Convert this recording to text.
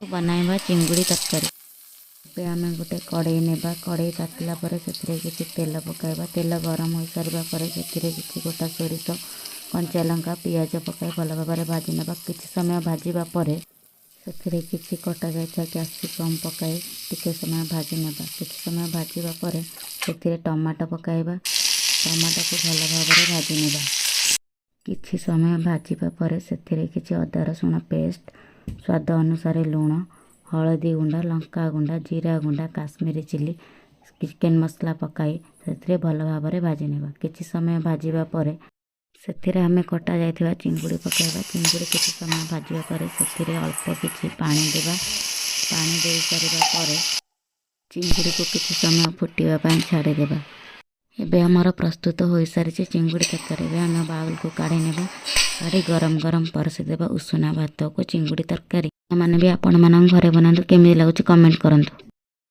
बनाइबा चिंगुड़ी तरकारी। ଏବେ ଆମେ ଗୋଟେ କଡ଼େଇ ନେବା। କଡ଼େଇ ତାତିଲା ପରେ ସେଥିରେ କିଛି ତେଲ ପକାଇବା। ତେଲ ଗରମ ହୋଇସାରିବା ପରେ ସେଥିରେ କିଛି ଗୋଟା ସୋରିଷ, କଞ୍ଚା ଲଙ୍କା, ପିଆଜ ପକାଇ ଭଲ ଭାବରେ ଭାଜି ନେବା। କିଛି ସମୟ ଭାଜିବା ପରେ ସେଥିରେ କିଛି କଟା ଯାଇଥିବା କ୍ୟାପ୍ସିକମ୍ ପକାଇ ଟିକେ ସମୟ ଭାଜି ନେବା। କିଛି ସମୟ ଭାଜିବା ପରେ ସେଥିରେ ଟମାଟୋ ପକାଇବା। ଟମାଟୋକୁ ଭଲ ଭାବରେ ଭାଜି ନେବା। କିଛି ସମୟ ଭାଜିବା ପରେ ସେଥିରେ କିଛି ଅଦା ରସୁଣ ପେଷ୍ଟ, ସ୍ୱାଦ ଅନୁସାରେ ଲୁଣ, हलदी गुंडा, लंका गुंडा, जीरा गुंडा, काश्मीरी चिली, चिकेन मसला पकाई से भल भाव में भाजी नेबा। किछि समय भाजिबा परे ସେଥିରେ ଆମେ କଟା ଯାଇଥିବା ଚିଙ୍ଗୁଡ଼ି ପକାଇବା। ଚିଙ୍ଗୁଡ଼ି କିଛି ସମୟ ଭାଜିବା ପରେ ସେଥିରେ ଅଳ୍ପ କିଛି ପାଣି ଦେବା। ପାଣି ଦେଇ ସାରିବା ପରେ ଚିଙ୍ଗୁଡ଼ିକୁ କିଛି ସମୟ ଫୁଟିବା ପାଇଁ ଛାଡ଼ିଦେବା। ଏବେ ଆମର ପ୍ରସ୍ତୁତ ହୋଇସାରିଛି ଚିଙ୍ଗୁଡ଼ି ତରକାରୀ। ଏବେ ଆମେ ବାଉଲକୁ କାଢ଼ି ନେବା। କାଢ଼ି ଗରମ ଗରମ ପରସି ଦେବା ଉଷୁନା ଭାତକୁ ଚିଙ୍ଗୁଡ଼ି ତରକାରୀ। ମାନେ ବି ଆପଣମାନଙ୍କ ଘରେ बनाନ୍ତୁ। କେମିତି ଲାଗୁଛି କमेंट କରନ୍ତୁ।